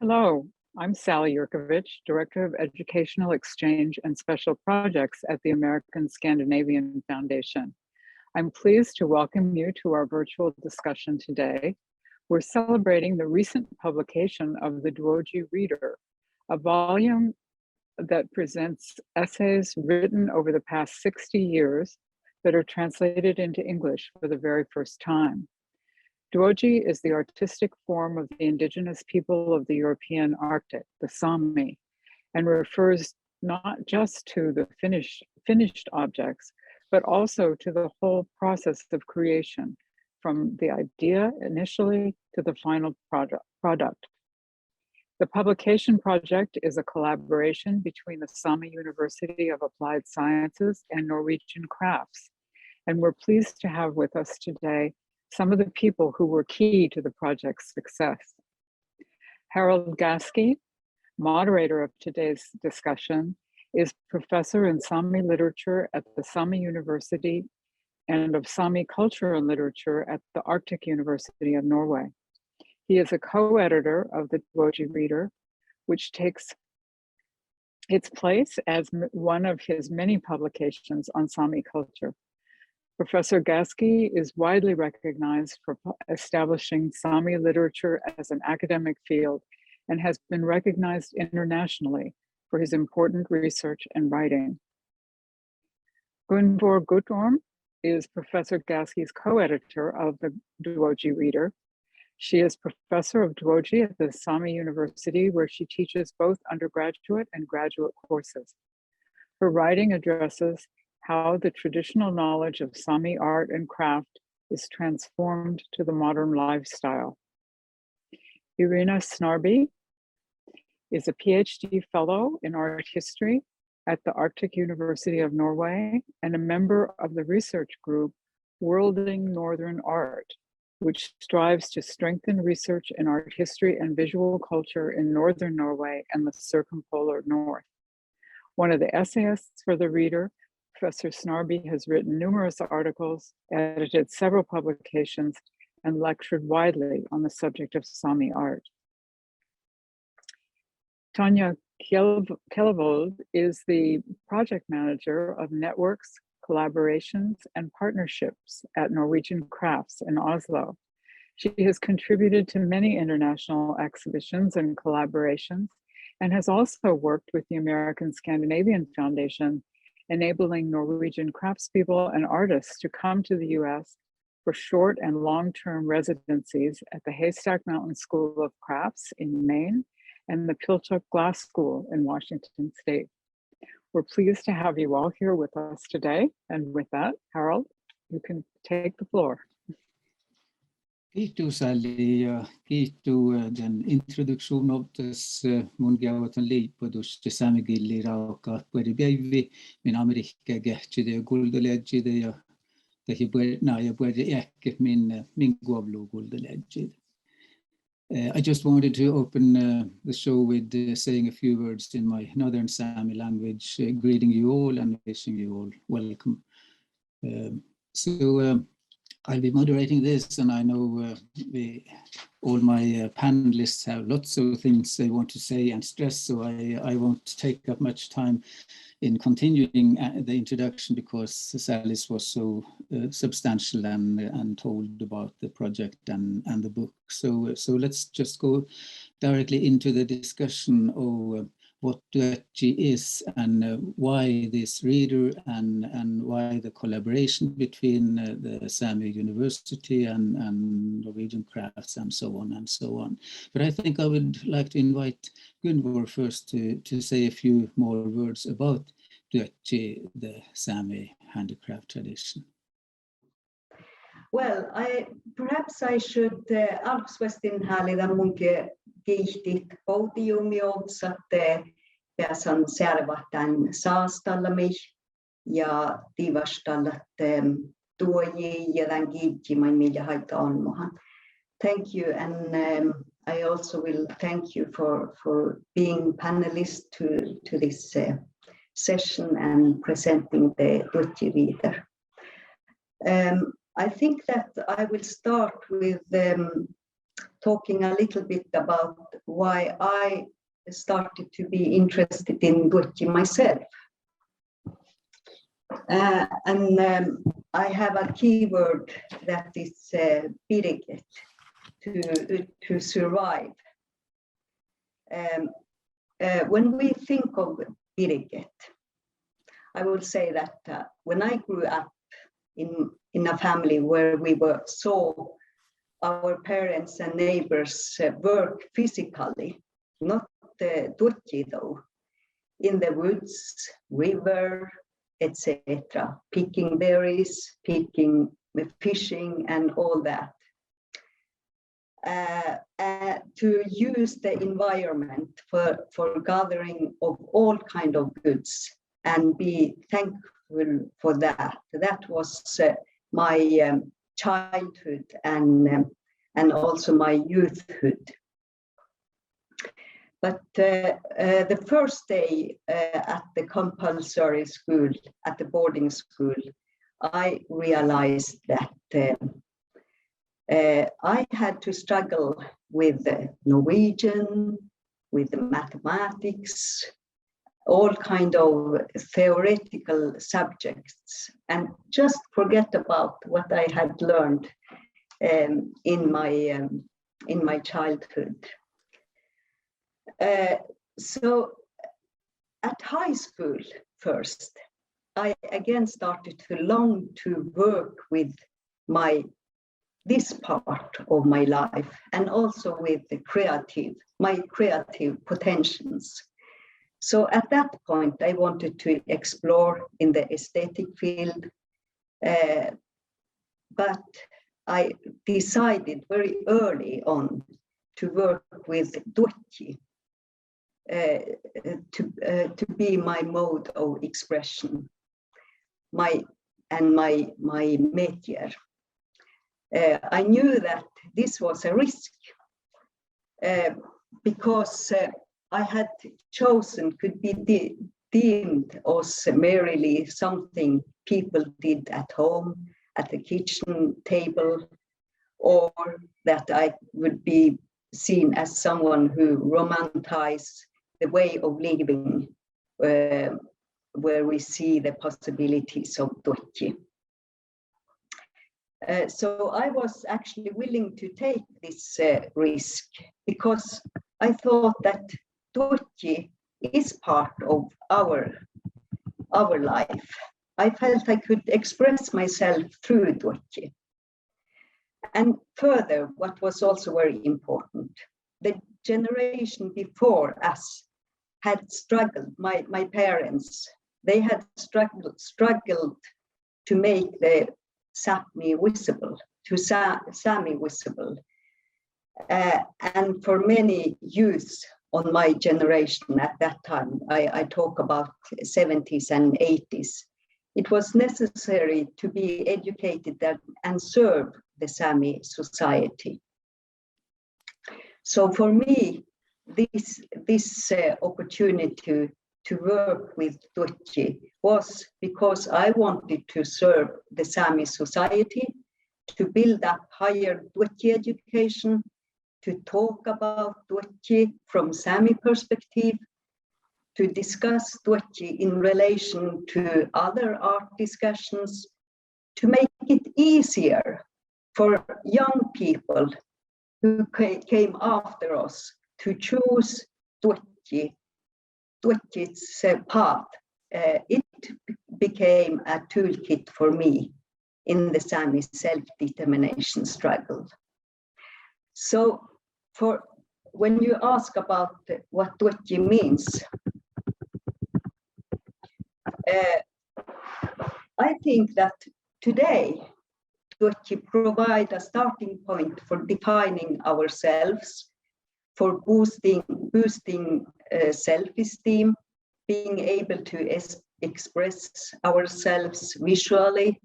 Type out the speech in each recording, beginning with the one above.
Hello, I'm Sally Yurkovich, Director of Educational Exchange and Special Projects at the American Scandinavian Foundation. I'm pleased to welcome you to our virtual discussion today. We're celebrating the recent publication of the Duodji Reader, a volume that presents essays written over the past 60 years that are translated into English for the very first time. Duodji is the artistic form of the indigenous people of the European Arctic, the Sámi, and refers not just to the finished objects, but also to the whole process of creation, from the idea initially to the final product. The publication project is a collaboration between the Sámi University of Applied Sciences and Norwegian Crafts, and we're pleased to have with us today some of the people who were key to the project's success. Harald Gaski, moderator of today's discussion, is professor in Sámi literature at the Sámi University and of Sámi culture and literature at the Arctic University of Norway. He is a co-editor of the Duodji Reader, which takes its place as one of his many publications on Sámi culture. Professor Gaski is widely recognized for establishing Sámi literature as an academic field and has been recognized internationally for his important research and writing. Gunvor Guttorm is Professor Gaski's co-editor of the Duodji Reader. She is professor of Duodji at the Sámi University, where she teaches both undergraduate and graduate courses. Her writing addresses how the traditional knowledge of Sámi art and craft is transformed to the modern lifestyle. Irene Snarby is a PhD fellow in art history at the Arctic University of Norway and a member of the research group Worlding Northern Art, which strives to strengthen research in art history and visual culture in Northern Norway and the circumpolar North. One of the essayists for the Reader, Professor Snarby has written numerous articles, edited several publications, and lectured widely on the subject of Sámi art. Tonje Kjellevold is the project manager of networks, collaborations, and partnerships at Norwegian Crafts in Oslo. She has contributed to many international exhibitions and collaborations, and has also worked with the American Scandinavian Foundation, enabling Norwegian craftspeople and artists to come to the US for short and long-term residencies at the Haystack Mountain School of Crafts in Maine and the Pilchuck Glass School in Washington State. We're pleased to have you all here with us today. And with that, Harald, you can take the floor. Kiitos Sally ja kiitos den introduktion av des mungiautan liipodus de samigilli rauka pari päivi min Amerikka kähtside ja kuldaledjide ja tehi na ja pari äkke min guavlu kuldaledjide. I just wanted to open the show with saying a few words in my Northern Sámi language, greeting you all and wishing you all welcome. I'll be moderating this, and I know all my panelists have lots of things they want to say and stress, so I won't take up much time in continuing the introduction because Sally's was so substantial and told about the project and the book. So let's just go directly into the discussion of what Duodji is and why this reader and why the collaboration between the Sámi University and Norwegian Crafts and so on and so on. But I think I would like to invite Gunvor first to say a few more words about Duodji, the Sámi handicraft tradition. Well, perhaps I should alustustin häälitä munkin kiihtit podiumi otsatte pääsan särvahtan saastallami ja tiivastallatte tuoji ja tämän kiihtimai millä haita onmohan. Thank you, and I also will thank you for being panelist to this session and presenting the Duodji Reader. I think that I will start with talking a little bit about why I started to be interested in Duodji myself. I have a keyword that is "biriget," to survive. When we think of biriget, I will say that when I grew up in a family where we saw our parents and neighbors work physically, not Duodji though, in the woods, river, etc., picking berries, fishing, and all that. To use the environment for gathering of all kind of goods and be thankful for that. That was my childhood and also my youthhood. But the first day at the compulsory school, at the boarding school, I realized that I had to struggle with Norwegian, with mathematics, all kind of theoretical subjects, and just forget about what I had learned in my childhood. So at high school first, I again started to long to work with this part of my life, and also with my creative potentials. So at that point, I wanted to explore in the aesthetic field, but I decided very early on to work with Duodji, to be my mode of expression, my métier. I knew that this was a risk because I had chosen could be deemed as merely something people did at home, at the kitchen table, or that I would be seen as someone who romanticized the way of living, where we see the possibilities of Duodji. So I was actually willing to take this risk because I thought that Duodji is part of our life. I felt I could express myself through Duodji. And further, what was also very important, the generation before us had struggled, my parents, they had struggled to make the Sámi visible, to Sámi visible. And for many youths on my generation at that time, I talk about 70s and 80s, it was necessary to be educated and serve the Sámi society. So for me, this opportunity to work with Duodji was because I wanted to serve the Sámi society, to build up higher Duodji education, to talk about Duodji from Sámi perspective, to discuss Duodji in relation to other art discussions, to make it easier for young people who came after us to choose Duodji's path. It became a toolkit for me in the Sámi self-determination struggle. So when you ask about what Duodji means, I think that today Duodji provide a starting point for defining ourselves, for boosting self-esteem, being able to express ourselves visually,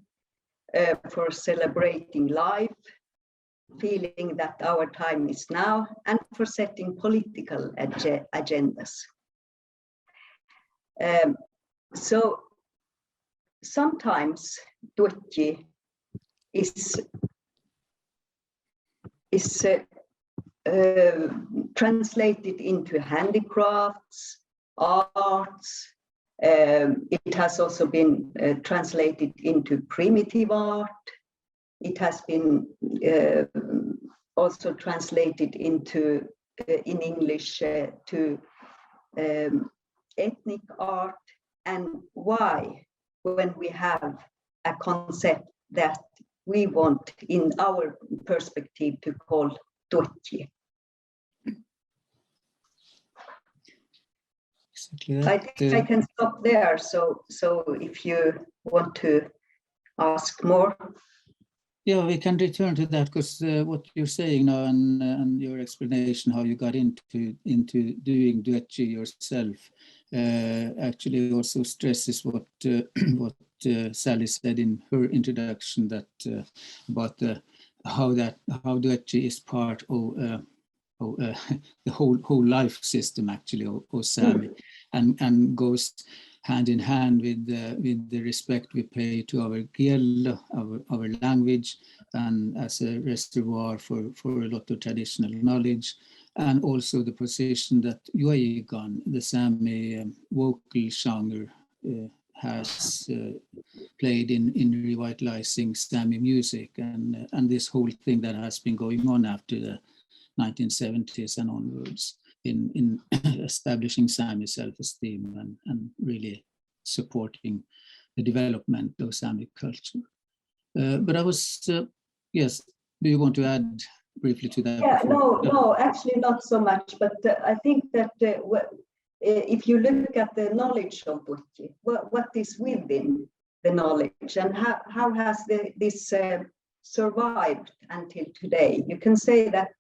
for celebrating life, feeling that our time is now, and for setting political agendas. So sometimes Duodji is translated into handicrafts, arts. It has also been translated into primitive art. It has been also translated into, in English, to ethnic art. And why, when we have a concept that we want, in our perspective, to call Duodji? I think I can stop there. So if you want to ask more. Yeah, we can return to that, because what you're saying now and your explanation how you got into doing Duodji yourself actually also stresses what Sally said in her introduction, that about how Duodji is part of the whole life system actually of Sámi, and goes hand in hand with the respect we pay to our Giel, our language, and as a reservoir for a lot of traditional knowledge, and also the position that Yuayigan, the Sámi vocal genre, has played in revitalizing Sámi music, and this whole thing that has been going on after the 1970s and onwards in establishing Sámi self-esteem and really supporting the development of Sámi culture. But I was, yes, do you want to add briefly to that? Yeah, no, actually not so much, but I think that if you look at the knowledge of Duodji, what is within the knowledge, and how has this survived until today? You can say that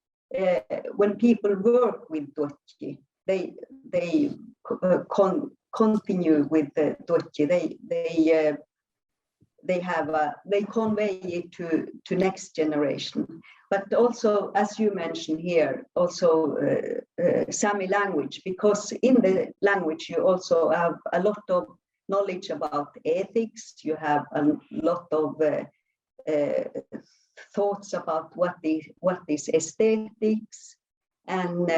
when people work with Duodji, they continue with the Duodji. They convey it to next generation. But also, as you mentioned here, also Sámi language, because in the language you also have a lot of knowledge about ethics. You have a lot of thoughts about what is aesthetics, and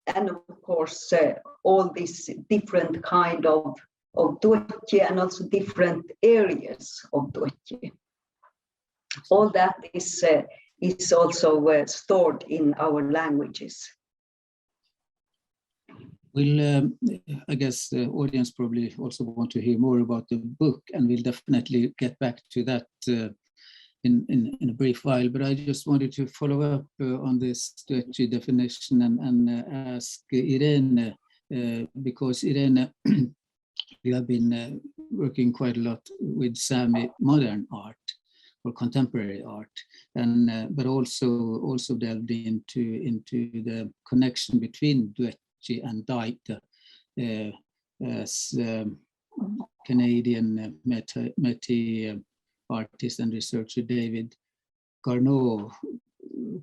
of course all these different kind of Duodji, and also different areas of Duodji. All that is also stored in our languages. We'll, I guess the audience probably also want to hear more about the book, and we'll definitely get back to that in a brief while. But I just wanted to follow up on this Duodji definition and ask Irene, because Irene, you have been working quite a lot with Sámi modern art or contemporary art, and but also delved into the connection between Duodji and Daita, as Canadian Métis artist and researcher David Garneau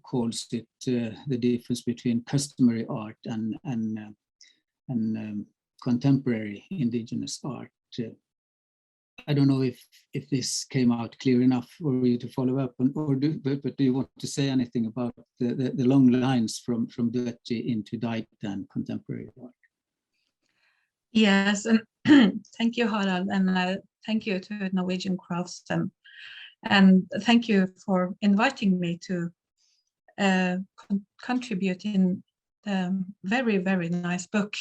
calls it the difference between customary art and contemporary Indigenous art. I don't know if this came out clear enough for you to follow up on, but do you want to say anything about the long lines from Duodji into Daita and contemporary art? Yes, and thank you, Harald, and thank you to Norwegian Crafts, and thank you for inviting me to contribute in the very, very nice book,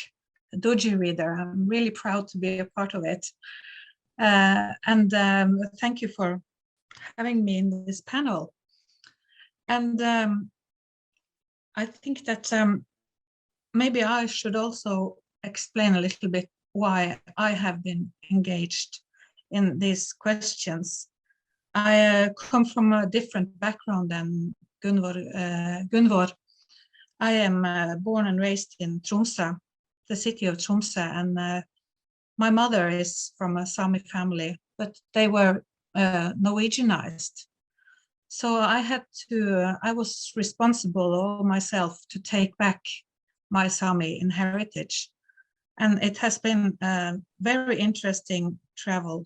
Duodji Reader. I'm really proud to be a part of it. And thank you for having me in this panel. And I think that maybe I should also explain a little bit why I have been engaged in these questions. I come from a different background than Gunvor. I am born and raised in Tromsø, the city of Tromsø, and my mother is from a Sámi family, but they were Norwegianized. So I was responsible all myself to take back my Sámi heritage. And it has been a very interesting travel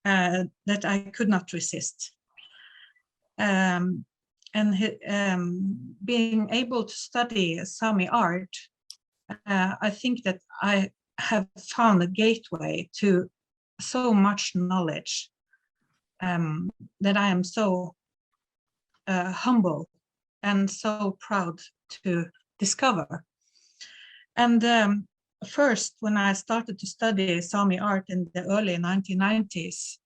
that I could not resist. And being able to study Sámi art, I think that I have found a gateway to so much knowledge that I am so humble and so proud to discover. And first, when I started to study Sámi art in the early 1990s,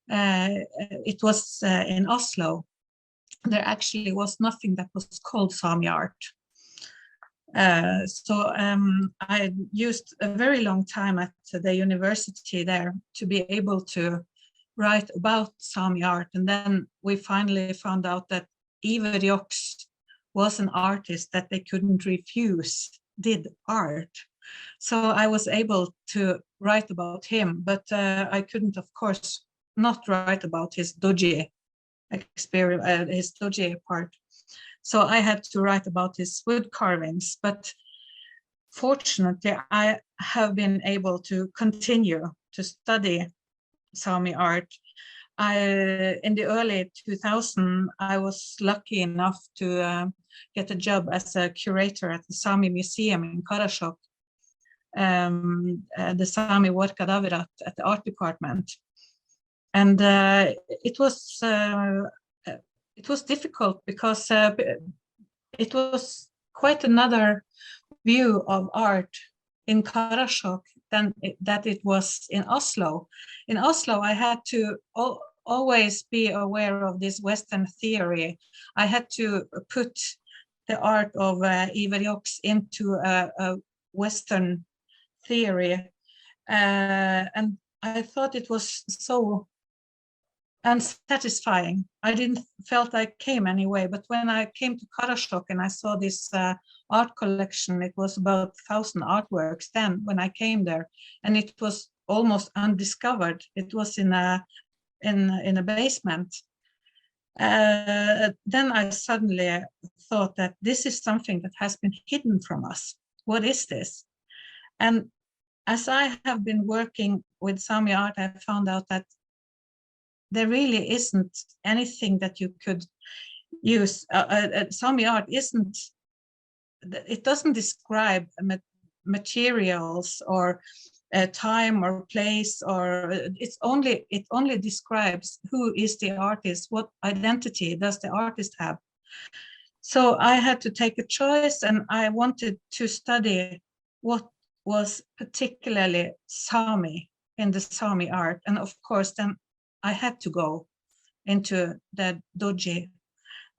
it was in Oslo. There actually was nothing that was called Sámi art. So I used a very long time at the university there to be able to write about Sámi art. And then we finally found out that Gunvor Guttorm was an artist that they couldn't refuse, did art. So I was able to write about him, but I couldn't, of course, not write about his Duodji experience, his Duodji part. So I had to write about his wood carvings, but fortunately, I have been able to continue to study Sámi art. In the early 2000s, I was lucky enough to get a job as a curator at the Sámi Museum in Karasjok, the Sámi Duojárat at the art department. And it was difficult because it was quite another view of art in Karasjok than that it was in Oslo. In Oslo, I had to always be aware of this Western theory. I had to put the art of Gunvor Guttorm into a Western theory. And I thought it was so unsatisfying. I didn't felt I came anyway, but when I came to Karasjok and I saw this art collection, it was about 1,000 artworks then when I came there, and it was almost undiscovered. It was in a basement. Then I suddenly thought that this is something that has been hidden from us. What is this? And as I have been working with Sámi art, I found out that there really isn't anything that you could use. Sámi art it doesn't describe materials or time or place, or it only describes who is the artist, what identity does the artist have. So I had to take a choice, and I wanted to study what was particularly Sámi in the Sámi art. And of course, then I had to go into the Duodji.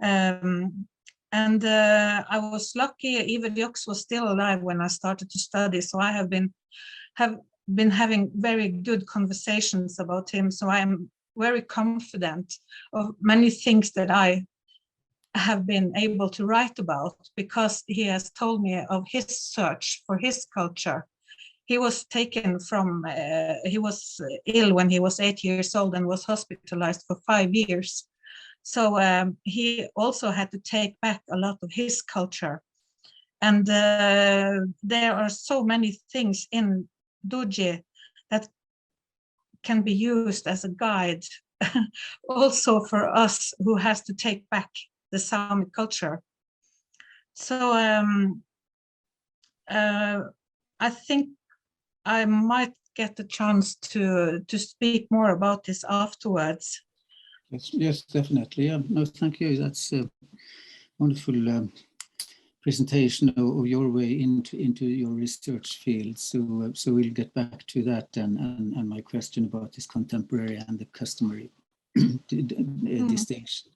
And I was lucky, Gunvor Guttorm was still alive when I started to study. So I have been having very good conversations about him. So I am very confident of many things that I have been able to write about, because he has told me of his search for his culture. He was taken from, he was ill when he was 8 years old and was hospitalized for 5 years. So he also had to take back a lot of his culture. And there are so many things in Duodji that can be used as a guide also for us who has to take back the Sámi culture. So I think I might get a chance to speak more about this afterwards. Yes, definitely. Yeah, no, thank you. That's a wonderful presentation of your way into your research field. So we'll get back to that and my question about this contemporary and the customary distinction.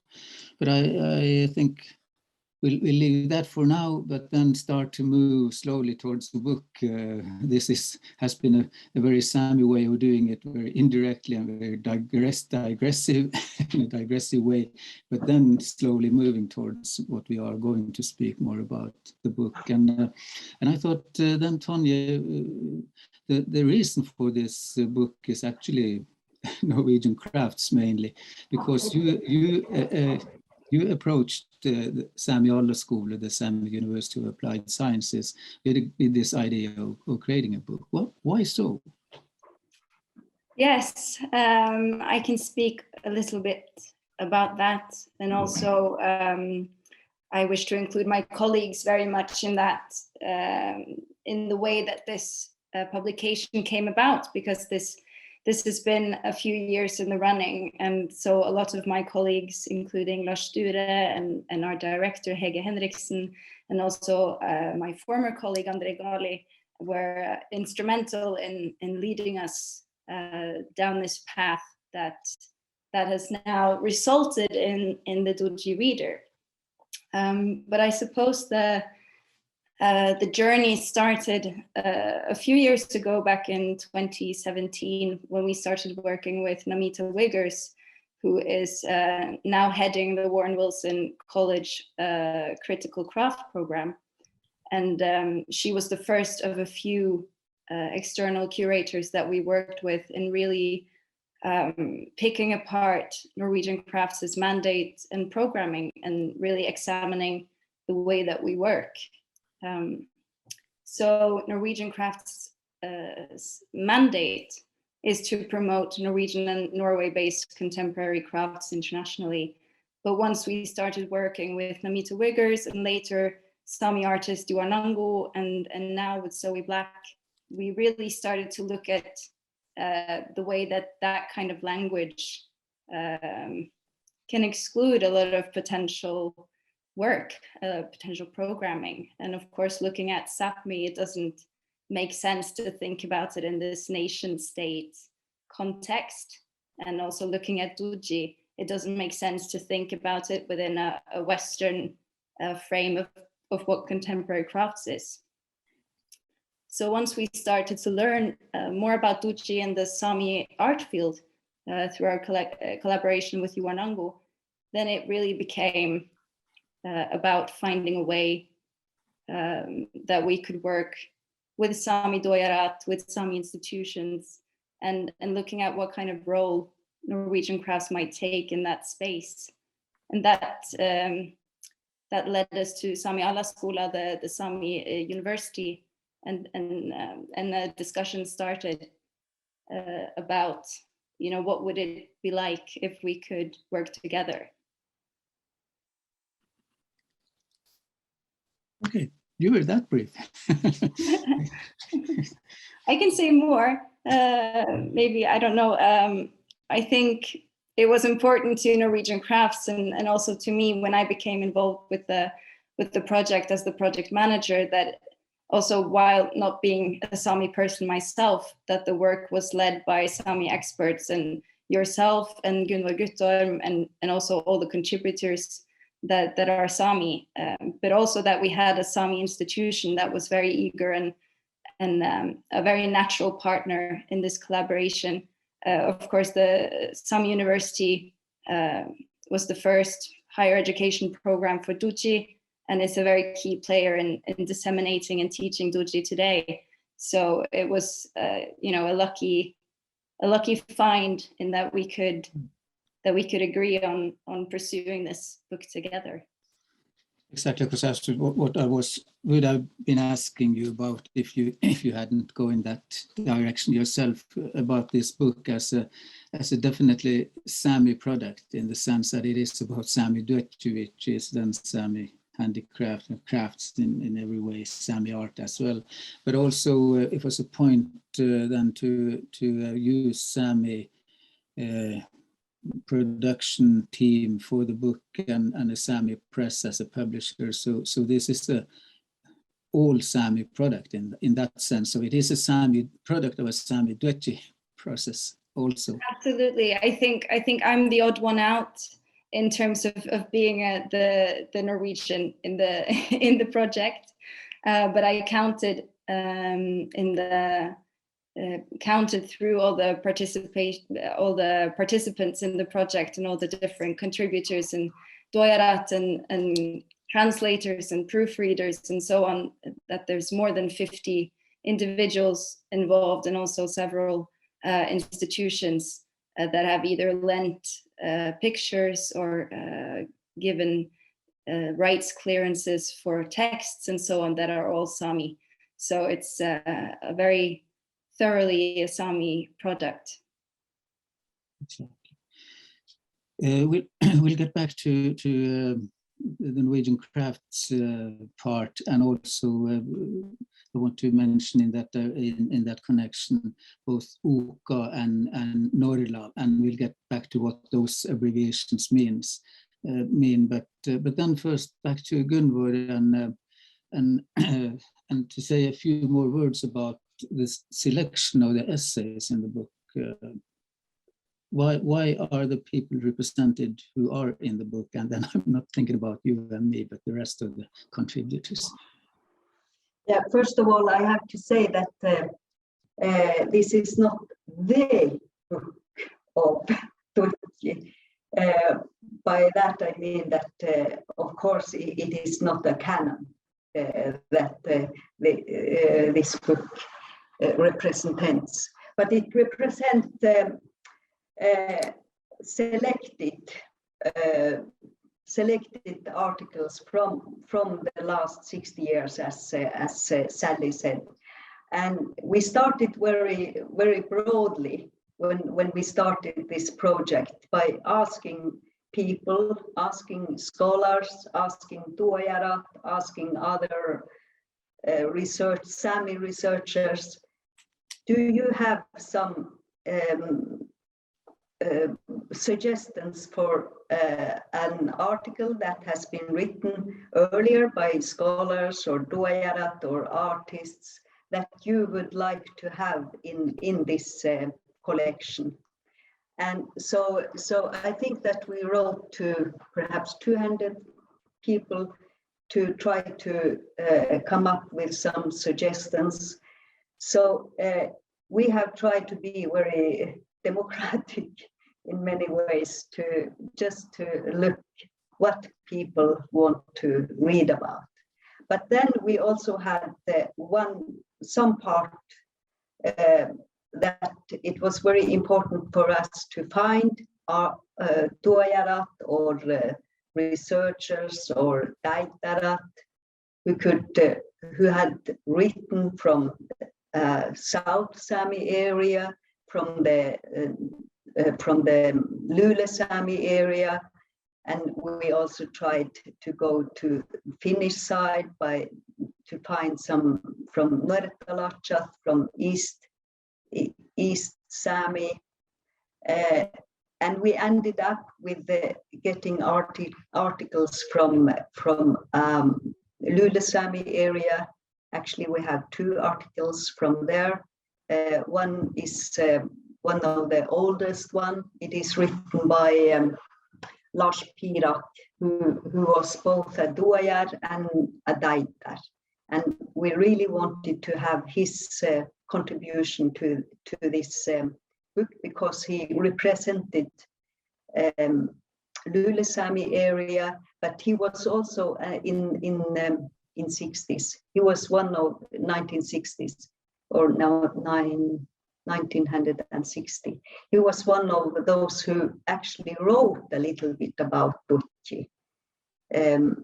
But I think we'll leave that for now, but then start to move slowly towards the book. This has been a very Sámi way of doing it, very indirectly and very digressive in a digressive way, but then slowly moving towards what we are going to speak more about, the book. And I thought then, Tonje, the reason for this book is actually Norwegian Crafts mainly, because you approached the Sámi Allaskuvla, the Sámi University of Applied Sciences, with this idea of creating a book. Well, why so? Yes, I can speak a little bit about that. And also, I wish to include my colleagues very much in that, in the way that this publication came about, because this has been a few years in the running. And so a lot of my colleagues, including Lars Sture and our director, Hege Henriksen, and also my former colleague, André Gali, were instrumental in leading us down this path that has now resulted in the Duodji Reader. But I suppose the journey started a few years ago, back in 2017, when we started working with Namita Wiggers, who is now heading the Warren Wilson College Critical Craft Program. And she was the first of a few external curators that we worked with in really picking apart Norwegian Crafts' mandate and programming, and really examining the way that we work. So Norwegian Crafts' mandate is to promote Norwegian and Norway-based contemporary crafts internationally. But once we started working with Namita Wiggers, and later Sámi artist Duanango, and now with Zoe Black, we really started to look at the way that kind of language can exclude a lot of potential work, potential programming. And of course, looking at Sápmi, it doesn't make sense to think about it in this nation state context. And also looking at Duodji, it doesn't make sense to think about it within a Western frame of what contemporary crafts is. So once we started to learn more about Duodji and the Sámi art field through our collaboration with Duanango, then it really became about finding a way that we could work with Sámi Duojárat, with Sámi institutions, and looking at what kind of role Norwegian crafts might take in that space. And that led us to Sámi Allaskuvla, the Sámi University, and the discussion started about, what would it be like if we could work together. Okay, you were that brief. I can say more. Maybe, I don't know. I think it was important to Norwegian Crafts and also to me when I became involved with the project as the project manager, that also, while not being a Sámi person myself, that the work was led by Sámi experts, and yourself and Gunvor Guttorm, and also all the contributors that are Sámi, but also that we had a Sámi institution that was very eager and a very natural partner in this collaboration. Of course, the Sámi University was the first higher education program for Duodji, and it's a very key player in disseminating and teaching Duodji today. So it was, a lucky find in that we could agree on pursuing this book together. Exactly, because that's what I would have been asking you about if you hadn't gone in that direction yourself, about this book as a definitely Sámi product, in the sense that it is about Sámi Duojárat, which is then Sámi handicraft and crafts in every way, Sámi art as well. But also it was a point then to use Sámi production team for the book and a Sámi press as a publisher. So this is a all Sámi product in that sense. So it is a Sámi product of a Sámi Duojárat process also. Absolutely. I think I'm the odd one out in terms of being the Norwegian in the project, but I counted counted through all the participants in the project and all the different contributors and Duojárat and translators and proofreaders and so on, that there's more than 50 individuals involved, and also several institutions that have either lent pictures or given rights clearances for texts and so on, that are all Sámi. So it's a very thoroughly a Sámi product. We'll get back to the Norwegian Crafts part, and also I want to mention in that connection both Oka and Norla, and we'll get back to what those abbreviations mean. But then first back to Gunvor and to say a few more words about this selection of the essays in the book. Why are the people represented who are in the book? And then I'm not thinking about you and me, but the rest of the contributors. Yeah, first of all, I have to say that this is not the book of Duodji. By that I mean that, of course, it is not a canon that this book represents, but it represents selected articles from the last 60 years, as Sally said. And we started very, very broadly when we started this project by asking people, asking scholars, asking Duojárat, asking other Sámi researchers, do you have some suggestions for an article that has been written earlier by scholars or Duojárat or artists that you would like to have in this collection? And so I think that we wrote to perhaps 200 people to try to come up with some suggestions. So we have tried to be very democratic in many ways, to just to look what people want to read about. But then we also had some part that it was very important for us to find our Duojárat or researchers or Daitarat who had written from South Sámi area, from the Lule Sámi area, and we also tried to go to Finnish side to find some from Norwegian, from East Sámi, and we ended up with getting articles from Lule Sámi area. Actually, we have 2 articles from there. One is one of the oldest one. It is written by Lars Pirak, who was both a Duojar and a Daitar. And we really wanted to have his contribution to this book, because he represented Lule Sámi area, but he was also in 60s. He was one of 1960s, or now 1960. He was one of those who actually wrote a little bit about Duodji. In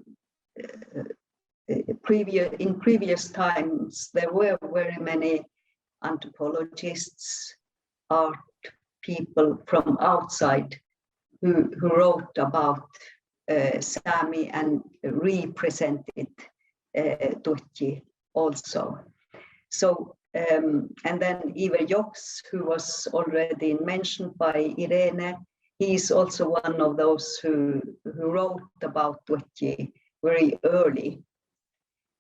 previous times, there were very many anthropologists, art people from outside who wrote about Sámi and represented Duodji also. So, and then Iver Joks, who was already mentioned by Irene, he is also one of those who wrote about Duodji very early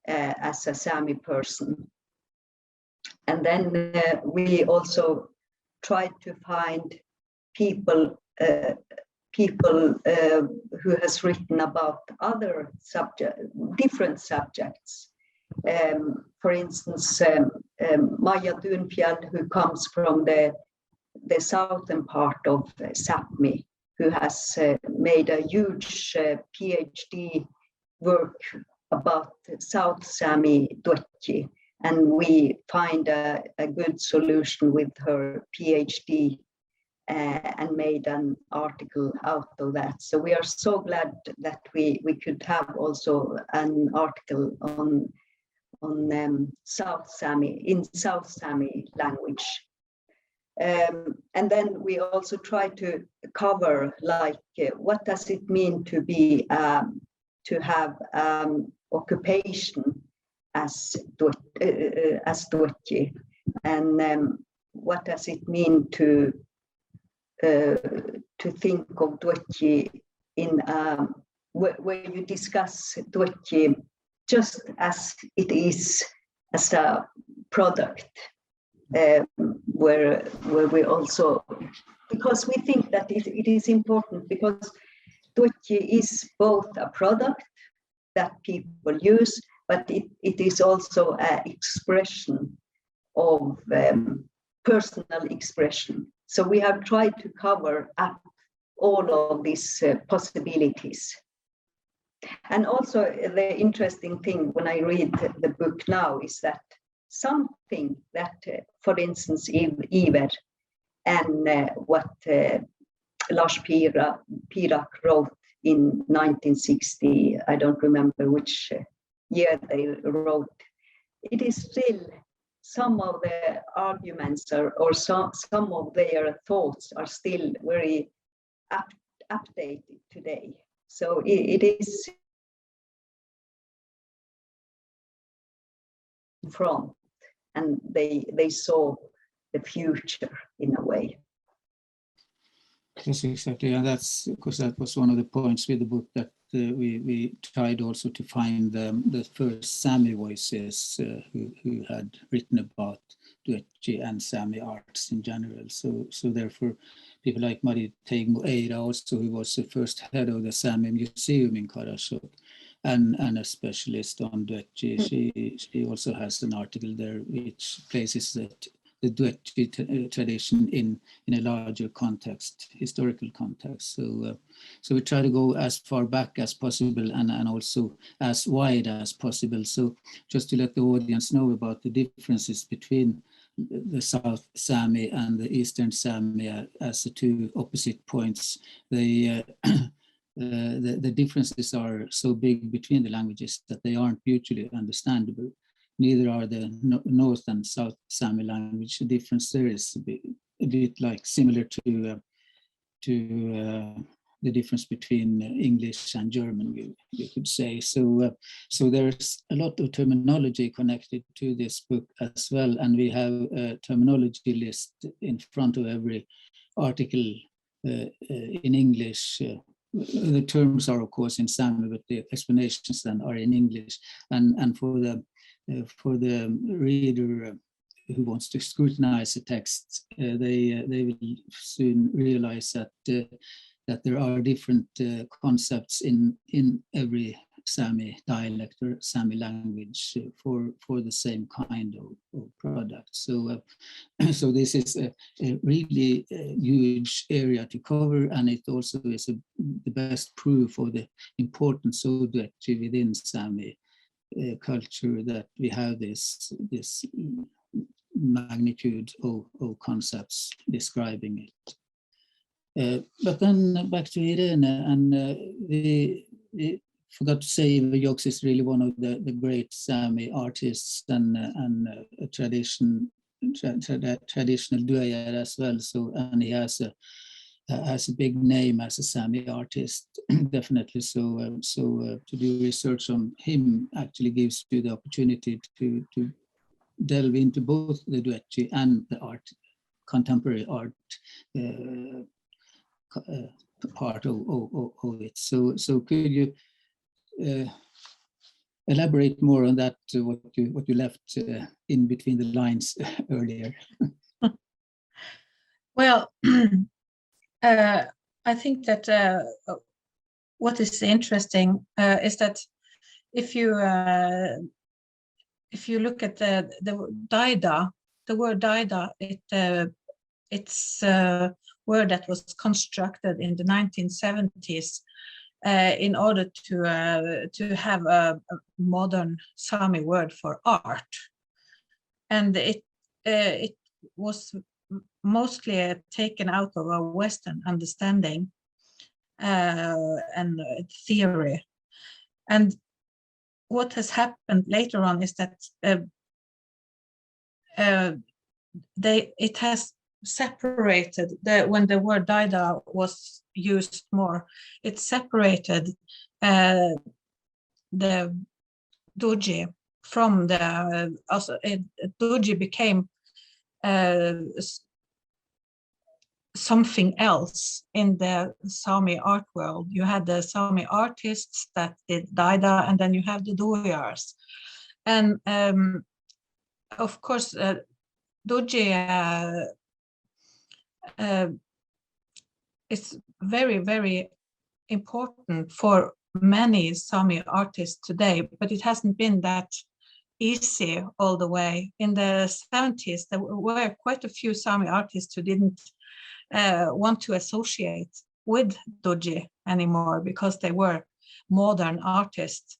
as a Sámi person. And then we also tried to find people who has written about other different subjects. For instance, Maja Dunfjell, who comes from the southern part of Sápmi, who has made a huge PhD work about South Sámi Duodji, and we find a good solution with her PhD and made an article out of that. So we are so glad that we could have also an article on South Sámi, in South Sámi language. And then we also try to cover, like, what does it mean to be to have occupation as Duodji, and what does it mean to think of Duodji in where you discuss Duodji just as it is, as a product, where we also, because we think that it is important, because Duodji is both a product that people use, but it is also an expression of personal expression. So we have tried to cover up all of these possibilities. And also the interesting thing when I read the book now is that something that, for instance, Iver and what Lars Pirak wrote in 1960, I don't remember which year they wrote, it is still some of the arguments or some of their thoughts are still very updated today. So it is front, and they saw the future in a way. Yes, exactly, and that's because that was one of the points with the book, that we tried also to find the first Sámi voices who had written about Duodji and Sámi arts in general. So therefore, people like Marie Teigmo-Eira, also, who was the first head of the Sámi Museum in Karasjok, and a specialist on Duodji. She also has an article there which places that the Duodji tradition in a larger context, historical context. So we try to go as far back as possible and also as wide as possible. So just to let the audience know about the differences between the South Sámi and the Eastern Sámi as the two opposite points, the differences are so big between the languages that they aren't mutually understandable. Neither are the North and South Sámi language. The difference there is a bit like similar to the difference between English and German, you could say. So there's a lot of terminology connected to this book as well, and we have a terminology list in front of every article in English. The terms are, of course, in Sámi, but the explanations then are in English. And for the reader who wants to scrutinize the text, they will soon realize that there are different concepts in every Sámi dialect or Sámi language for the same kind of product. So this is a really huge area to cover, and it also is the best proof of the importance of Duodji within Sámi culture, that we have this magnitude of concepts describing it. But then back to Irene, and we forgot to say Joks is really one of the great Sámi artists and a traditional Duojárat as well. So, and he has a big name as a Sámi artist, definitely. So to do research on him actually gives you the opportunity to delve into both the Duodji and the art, contemporary art part of it. So could you elaborate more on that, what you left in between the lines earlier? Well, I think that what is interesting is that if you look at the Daida, the word Daida, it's a word that was constructed in the 1970s in order to have a modern Sámi word for art, and it was mostly taken out of a Western understanding and theory. And what has happened later on is that it has separated when the word Daida was used more. It separated the Duodji from the Duodji became something else in the Sámi art world. You had the Sámi artists that did Daida, and then you have the Duojárs. And of course, Duodji is very, very important for many Sámi artists today, but it hasn't been that easy all the way. In the 70s, there were quite a few Sámi artists who didn't want to associate with Duodji anymore because they were modern artists.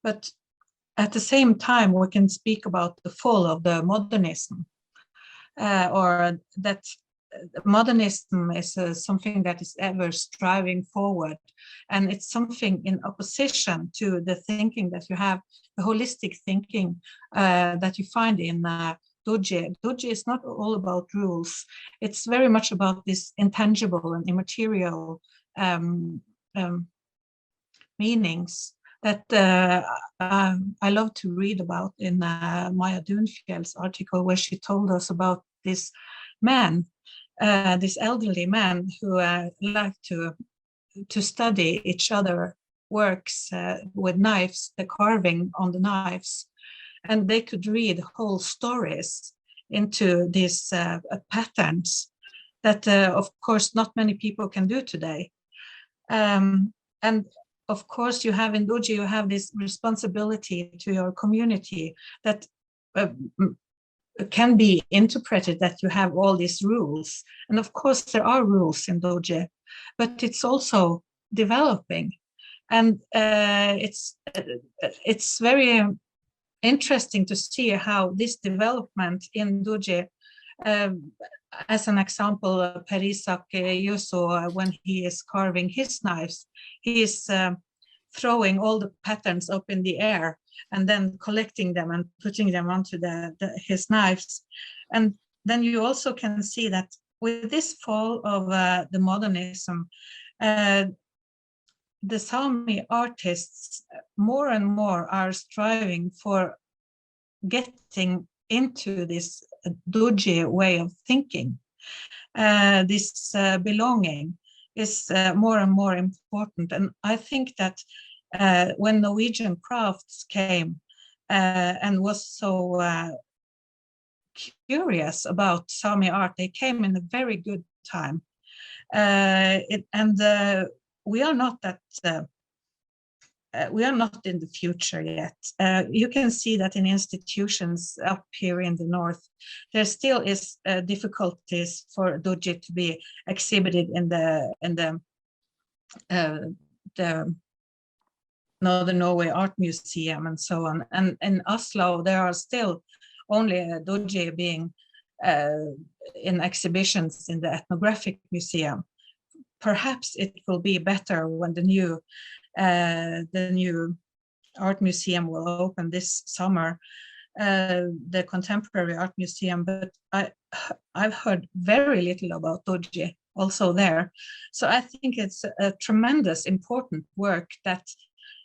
But at the same time, we can speak about the fall of the modernism, or that modernism is something that is ever striving forward, and it's something in opposition to the thinking that you have, the holistic thinking that you find in Duodji. Duodji is not all about rules. It's very much about this intangible and immaterial meanings that I love to read about in Maya Dunfjell's article, where she told us about this man, this elderly man who liked to study each other works with knives, the carving on the knives, and they could read whole stories into these patterns that, of course, not many people can do today. And of course, you have in Duodji, you have this responsibility to your community that can be interpreted that you have all these rules. And of course, there are rules in Duodji, but it's also developing. And it's very interesting to see how this development in Duodji, as an example, Per-Isak Juuso, when he is carving his knives, he is throwing all the patterns up in the air and then collecting them and putting them onto his knives. And then you also can see that with this fall of the modernism, the Sámi artists more and more are striving for getting into this Duodji way of thinking. This belonging is more and more important. And I think that when Norwegian Crafts came and was so curious about Sámi art, they came in a very good time. We are not that we are not in the future yet. You can see that in institutions up here in the north, there still is difficulties for Duodji to be exhibited in the Northern Norway Art Museum and so on. And in Oslo, there are still only Duodji being in exhibitions in the Ethnographic Museum. Perhaps it will be better when the new art museum will open this summer, the Contemporary Art Museum, but I've heard very little about Duodji also there. So I think it's a tremendous important work that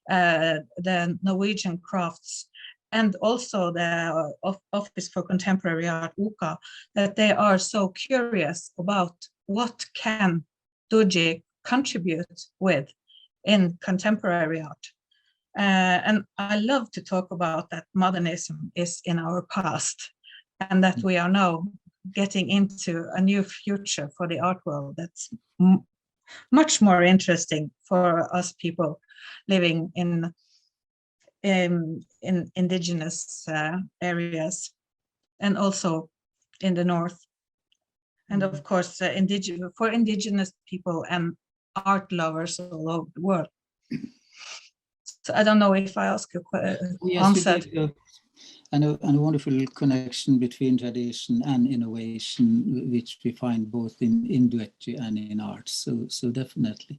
the Norwegian Crafts and also the Office for Contemporary Art, OCA, that they are so curious about what can Duodji contribute with in contemporary art. And I love to talk about that modernism is in our past and that we are now getting into a new future for the art world that's much more interesting for us people living in indigenous areas and also in the north. And of course, for indigenous people and art lovers all over the world. So I don't know if I ask you answered. And a wonderful connection between tradition and innovation, which we find both in Duodji and in art. So definitely,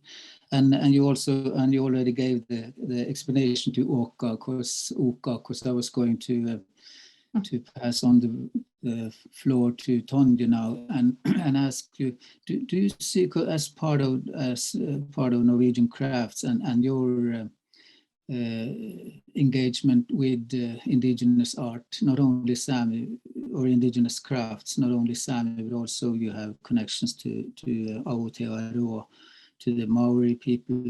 and you already gave the explanation to OCA, because I was going to to pass on the floor to Tonje now and ask you, do you see as part of Norwegian Crafts and your engagement with indigenous art, not only Sámi or indigenous crafts, not only Sámi, but also you have connections to Aotearoa, to the Maori people,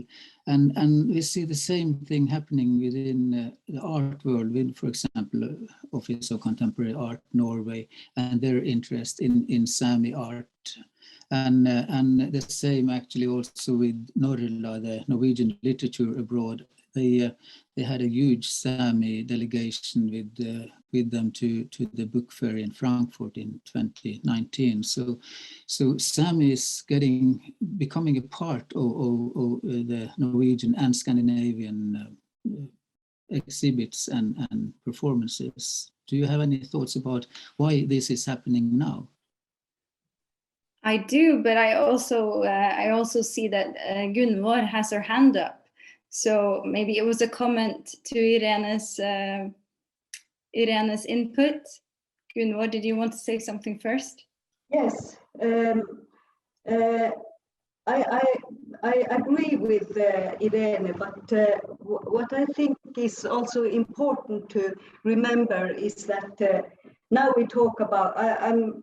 and we see the same thing happening within the art world, with, for example, Office of Contemporary Art Norway, and their interest in Sámi art, and the same actually also with Norrla, the Norwegian literature abroad. They had a huge Sámi delegation with them to the book fair in Frankfurt in 2019. So Sámi is becoming a part of the Norwegian and Scandinavian exhibits and performances. Do you have any thoughts about why this is happening now? I do, but I also see that Gunvor has her hand up. So maybe it was a comment to Irene's input. Gunvor, did you want to say something first? Yes, I agree with Irene, but what I think is also important to remember is that now we talk about. I'm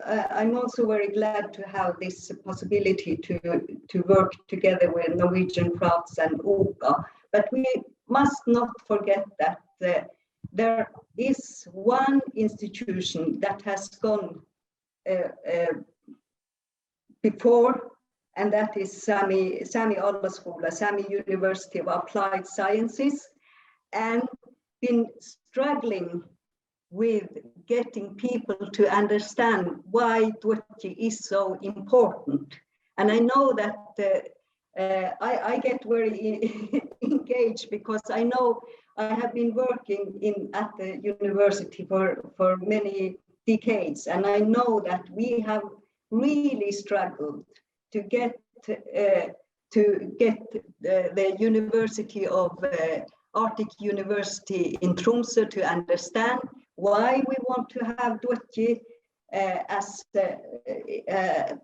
also very glad to have this possibility to work together with Norwegian Crafts and OKA. But we must not forget that there is one institution that has gone before, and that is Sámi Allaskuvla, Sámi University of Applied Sciences, and been struggling with getting people to understand why Duodji is so important. And I know that I get very engaged because I know I have been working at the university for many decades, and I know that we have really struggled to get the University of Arctic University in Tromsø to understand why we want to have Duodji as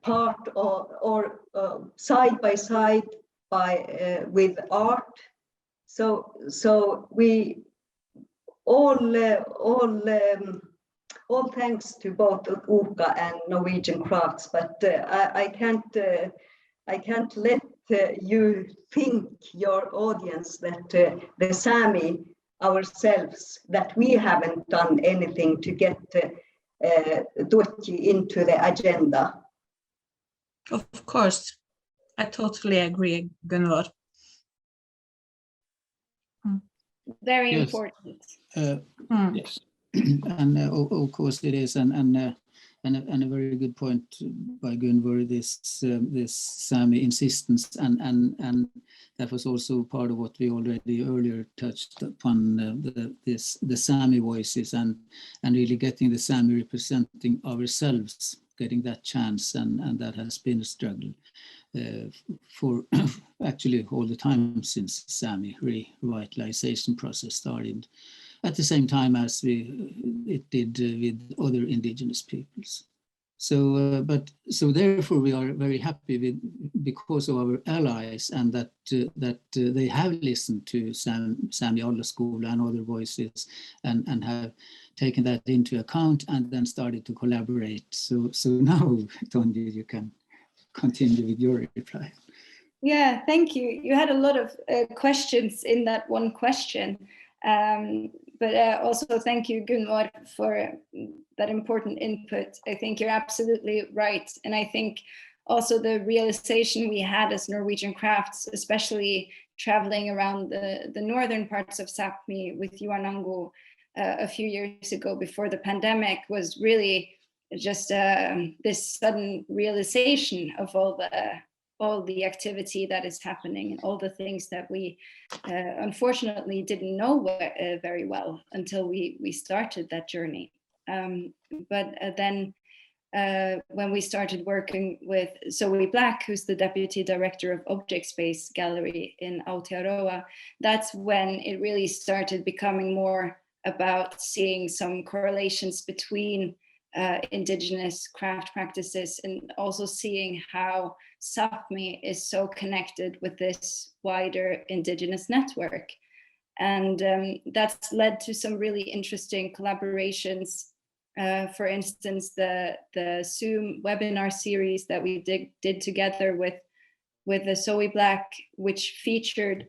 part or side by side with art. So we all thanks to both OKA and Norwegian Crafts, but I can't let you think, your audience, that the Sámi ourselves, that we haven't done anything to get Duodji into the agenda. Of course, I totally agree, Gunvor. Very yes. important. Yes, and of course it is, and a very good point by Gunvor, this Sámi insistence, and that was also part of what we already earlier touched upon, the Sámi voices, and really getting the Sámi representing ourselves, getting that chance, and that has been a struggle for actually all the time since Sámi revitalization process started, at the same time as it did with other indigenous peoples. So therefore we are very happy because of our allies, and that they have listened to Sámi Allaskuvla and other voices, and have taken that into account, and then started to collaborate. So now, Tonje, you can continue with your reply. Yeah, thank you. You had a lot of questions in that one question. But also thank you, Gunvor, for that important input. I think you're absolutely right. And I think also the realization we had as Norwegian Crafts, especially traveling around the northern parts of Sápmi with Juanango a few years ago before the pandemic, was really just this sudden realization of all the activity that is happening and all the things that we unfortunately didn't know very well until we started that journey. But then when we started working with Zoe Black, who's the Deputy Director of Object Space Gallery in Aotearoa, that's when it really started becoming more about seeing some correlations between Indigenous craft practices, and also seeing how Sápmi is so connected with this wider Indigenous network. And that's led to some really interesting collaborations. For instance, the Zoom webinar series that we did together with the Zoe Black, which featured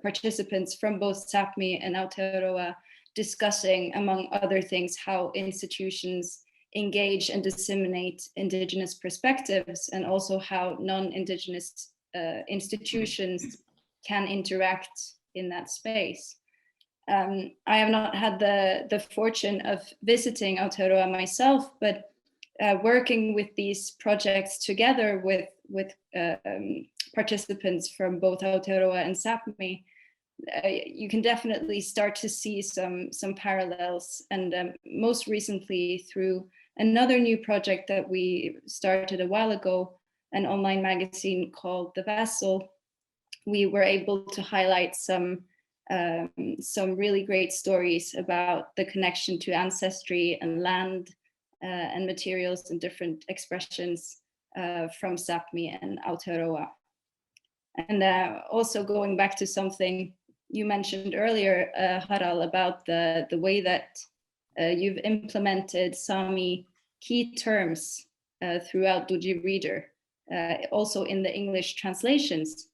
participants from both Sápmi and Aotearoa discussing, among other things, how institutions engage and disseminate Indigenous perspectives, and also how non-Indigenous institutions can interact in that space. I have not had the fortune of visiting Aotearoa myself, but working with these projects together with participants from both Aotearoa and Sápmi, you can definitely start to see some parallels. And most recently, through another new project that we started a while ago, an online magazine called The Vessel, we were able to highlight some really great stories about the connection to ancestry and land and materials and different expressions from Sápmi and Aotearoa. And also going back to something you mentioned earlier, Harald, about the way that you've implemented Sámi key terms throughout Duodji Reader, also in the English translations.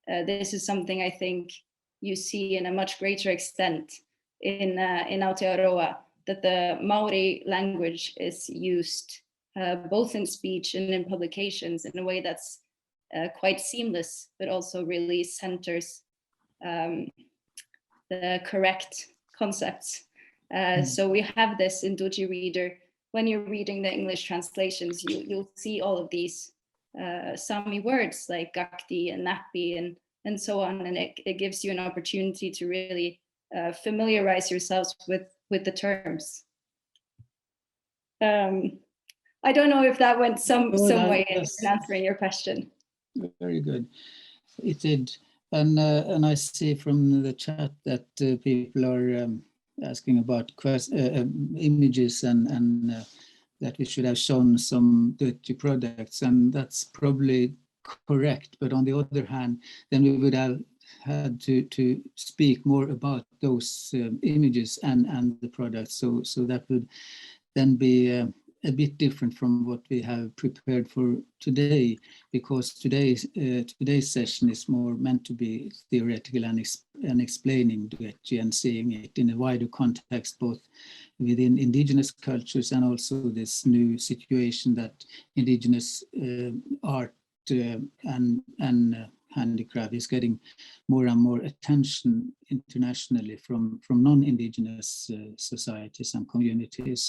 This is something I think you see in a much greater extent in Aotearoa, that the Maori language is used both in speech and in publications in a way that's quite seamless, but also really centers the correct concepts. So we have this in Duodji Reader. When you're reading the English translations, you'll see all of these Sámi words like gakti and napi and so on, and it gives you an opportunity to really familiarize yourselves with the terms. I don't know if that went some way in answering your question. Very good. It did. And I see from the chat that people are asking about images and that we should have shown some Duodji products, and that's probably correct. But on the other hand, then we would have had to speak more about those images and the products. So that would then be a bit different from what we have prepared for today, because today's session is more meant to be theoretical and explaining Duodji and seeing it in a wider context, both within Indigenous cultures and also this new situation that Indigenous art and handicraft is getting more and more attention internationally from non-Indigenous societies and communities.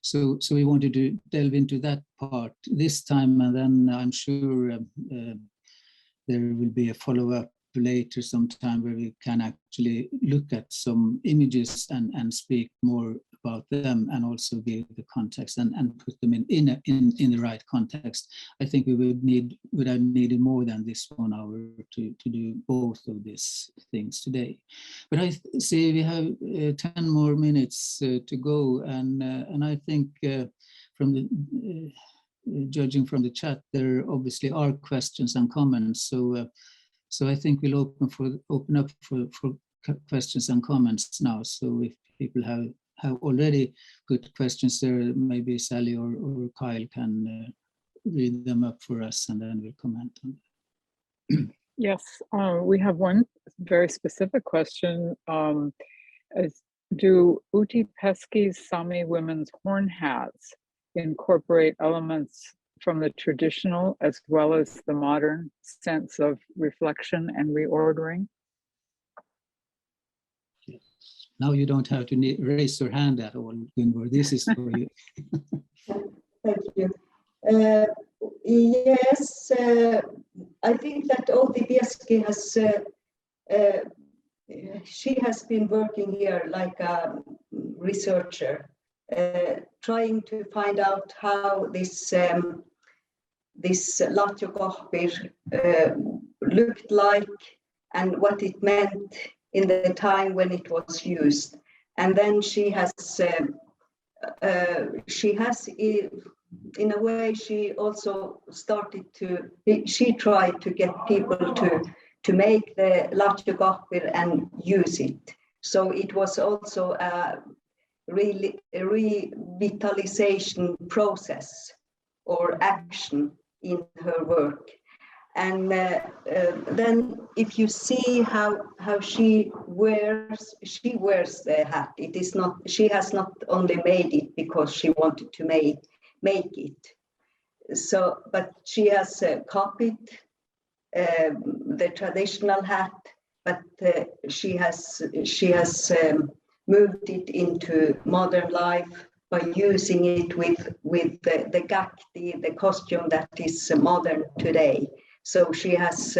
So we wanted to delve into that part this time, and then I'm sure there will be a follow-up later sometime where we can actually look at some images and speak more about them, and also give the context and put them in the right context. I think we would have needed more than this 1 hour to do both of these things today. But I see we have 10 more minutes to go, and I think from the judging from the chat, there obviously are questions and comments. So I think we'll open up for questions and comments now. So if people have already put questions there, maybe Sally or Kyle can read them up for us, and then we'll comment on them. Yes, we have one very specific question. Do Uti Peski's Sámi women's horn hats incorporate elements from the traditional as well as the modern sense of reflection and reordering? Now you don't have to raise your hand at all, Gunvor. This is for you. Thank you. Yes, I think that Outi Peski she has been working here like a researcher, trying to find out how this Latjokohpir looked like and what it meant in the time when it was used. And then she has, in a way, she also started to, she tried to get people to make the latjuqaqpir and use it. So it was also a revitalization process or action in her work. And then if you see how she wears the hat, it is not, she has not only made it because she wanted to make it. So, but she has copied the traditional hat, but she has moved it into modern life by using it with the gakti, the costume that is modern today. So she has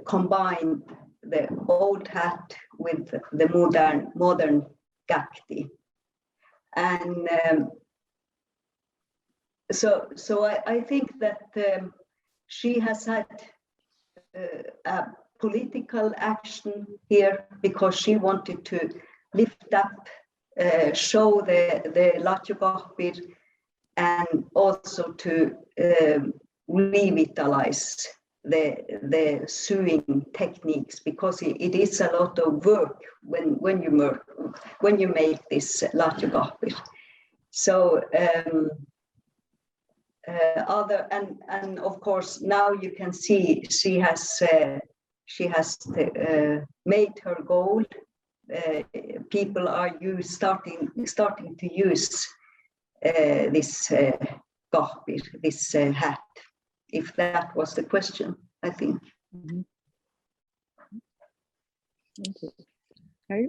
combined the old hat with the modern gakti, and so I think that she has had a political action here because she wanted to lift up, show the latjuqaqpir, and also to revitalize the sewing techniques, because it is a lot of work when you make this latjuqaqpir. So and of course now you can see she has made her gold. People are starting to use this qaqpir, this hat, if that was the question, I think. Thank you. Okay.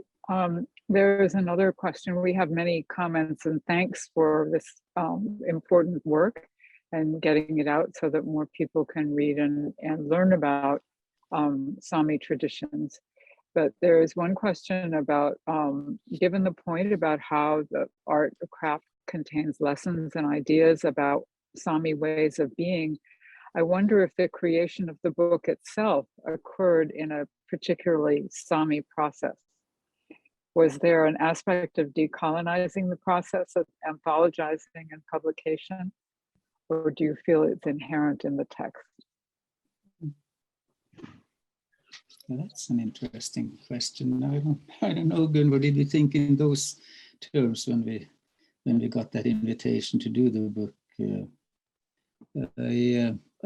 There is another question. We have many comments, and thanks for this important work and getting it out so that more people can read and learn about Sámi traditions. But there is one question about, given the point about how the art or craft contains lessons and ideas about Sámi ways of being, I wonder if the creation of the book itself occurred in a particularly Sámi process. Was there an aspect of decolonizing the process of anthologizing and publication, or do you feel it's inherent in the text? Well, that's an interesting question. I don't know, Gunvor, did we think in those terms when we got that invitation to do the book?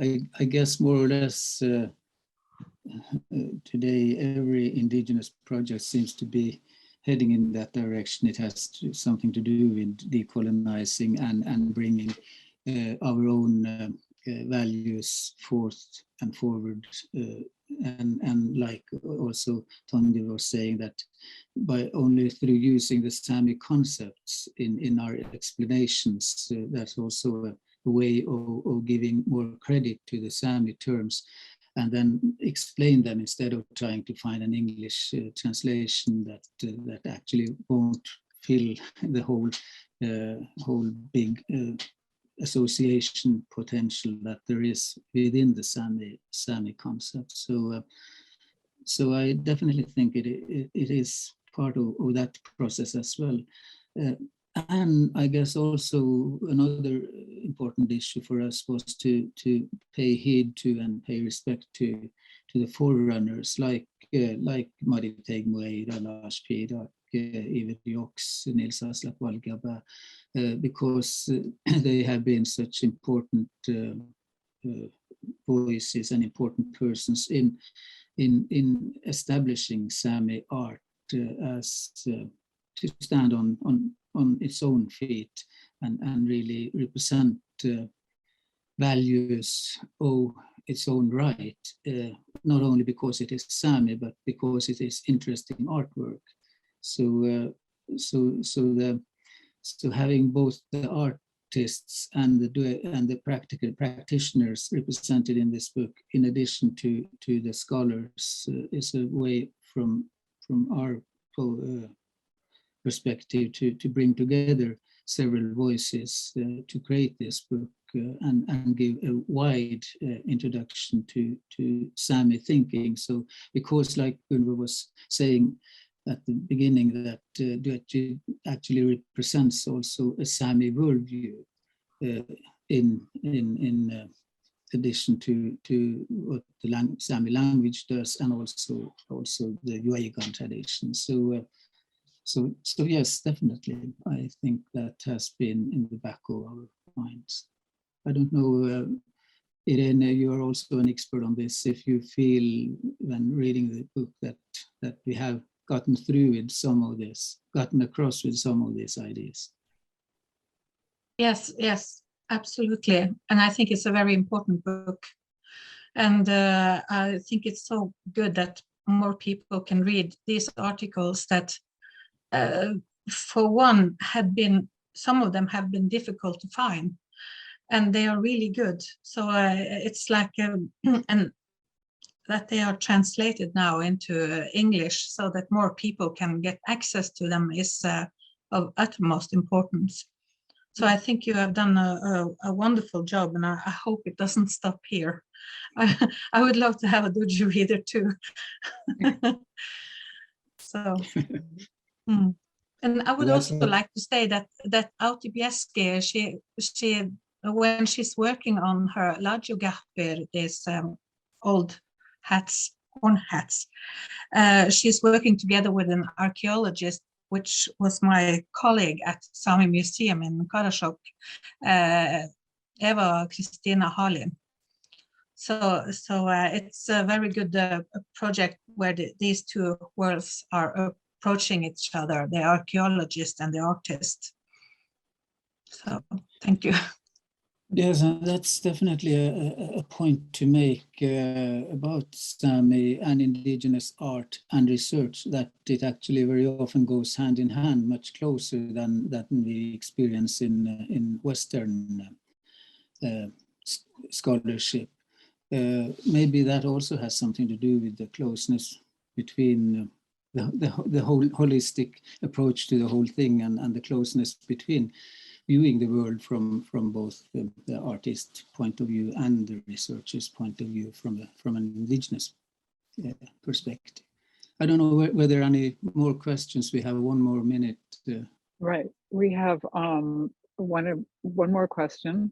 I guess more or less today every indigenous project seems to be heading in that direction. It has something to do with decolonizing and bringing our own values forth and forward. And like also Tonje was saying, that by only through using the Sámi concepts in our explanations, that's also a way of giving more credit to the Sámi terms, and then explain them instead of trying to find an English translation that actually won't fill the whole big association potential that there is within the Sámi concept. So I definitely think it is part of that process as well. And I guess also another important issue for us was to pay heed to and pay respect to the forerunners like Mari Tegmoe, Lars Pidak, Iver Joks, Nils Aslak Valgaba, because they have been such important voices and important persons in establishing Sámi art as to stand on its own feet and really represent values of its own right, not only because it is Sámi, but because it is interesting artwork. So having both the artists and the practical practitioners represented in this book, in addition to the scholars, is a way from our perspective to bring together several voices to create this book and give a wide introduction to Sámi thinking. So because, like Gunvor was saying, at the beginning that Duodji actually represents also a Sámi worldview in addition to what the Sámi language does, and also the Duojárat tradition. So yes, definitely, I think that has been in the back of our minds. I don't know, Irene, you are also an expert on this. If you feel when reading the book that we have gotten through with some of this, gotten across with some of these ideas. Yes, absolutely. And I think it's a very important book. And I think it's so good that more people can read these articles that, for one, some of them have been difficult to find, and they are really good. So it's like, and that they are translated now into English so that more people can get access to them is of utmost importance. So I think you have done a wonderful job, and I hope it doesn't stop here. I would love to have a Duodji Reader too. So, and I would also like to say that Tonje Kjellevold, she when she's working on her Lajugarpir, these old hats, horn hats, she's working together with an archaeologist, which was my colleague at Sámi Museum in Karasjok, Eva Kristina Halin. So it's a very good project where these two worlds are approaching each other, the archaeologist and the artist. So thank you. Yes, that's definitely a point to make about Sámi and indigenous art and research, that it actually very often goes hand in hand, much closer than we experience in Western scholarship. Maybe that also has something to do with the closeness between the whole holistic approach to the whole thing, and the closeness between viewing the world from both the artist point of view and the researcher's point of view from an indigenous perspective. I don't know whether there are any more questions. We have 1 more minute. Right, we have one more question.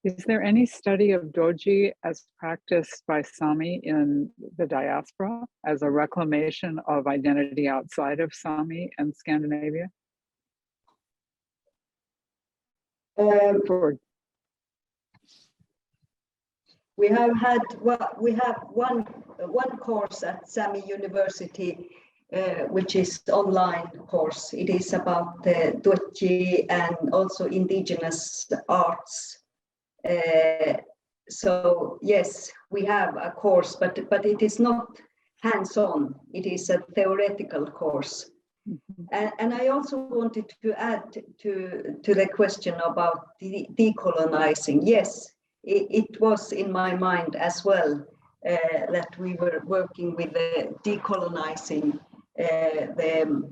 Is there any study of Duodji as practiced by Sámi in the diaspora as a reclamation of identity outside of Sámi and Scandinavia? We have one course at Sámi University, which is online course. It is about Duodji and also indigenous arts. So yes, we have a course, but it is not hands-on. It is a theoretical course. And I also wanted to add to the question about decolonizing. Yes, it was in my mind as well, that we were working with decolonizing the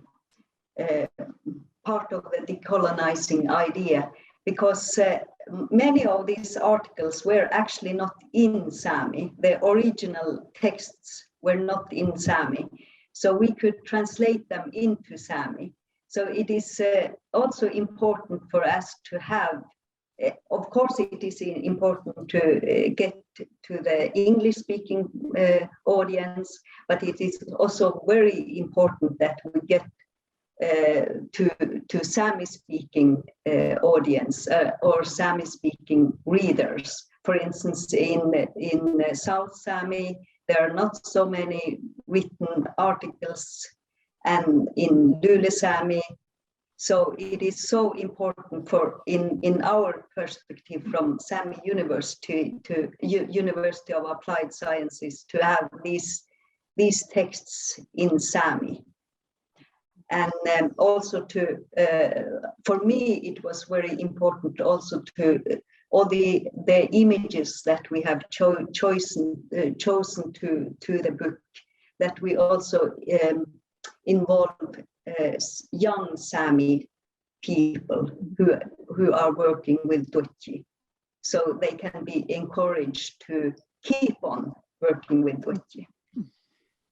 part of the decolonizing idea, because many of these articles were actually not in Sámi. The original texts were not in Sámi. So we could translate them into Sámi. So it is also important for us to have, of course it is important to get to the English-speaking audience, but it is also very important that we get to Sámi-speaking audience or Sámi-speaking readers. For instance, in South Sámi, there are not so many written articles, and in Lule Sámi. So it is so important for, in our perspective from Sámi University to University of Applied Sciences, to have these texts in Sámi. And also for me, it was very important also to all the images that we have chosen to the book, that we also involve young Sámi people who are working with Duodji, so they can be encouraged to keep on working with Duodji.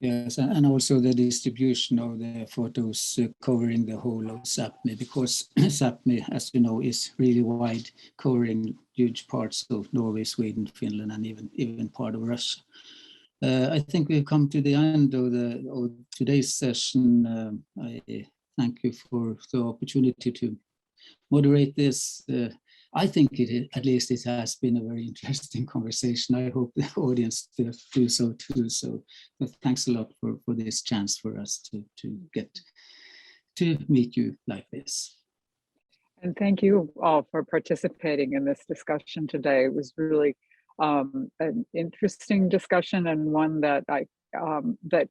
Yes, and also the distribution of the photos covering the whole of Sápmi, because Sápmi, as you know, is really wide, covering huge parts of Norway, Sweden, Finland, and even part of Russia. I think we've come to the end of today's session. I thank you for the opportunity to moderate this. I think at least it has been a very interesting conversation. I hope the audience do so too. So thanks a lot for this chance for us to get to meet you like this. And thank you all for participating in this discussion today. It was really an interesting discussion, and one that that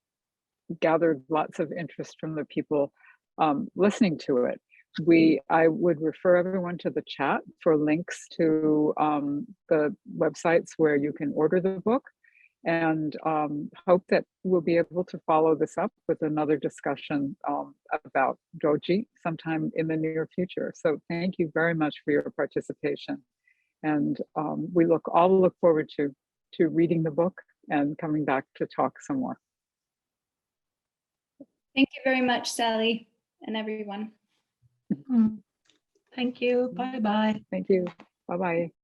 gathered lots of interest from the people listening to it. I would refer everyone to the chat for links to the websites where you can order the book, and hope that we'll be able to follow this up with another discussion about Duodji sometime in the near future. So thank you very much for your participation. And we all look forward to reading the book and coming back to talk some more. Thank you very much, Sally, and everyone. Thank you. Bye-bye. Thank you. Bye-bye.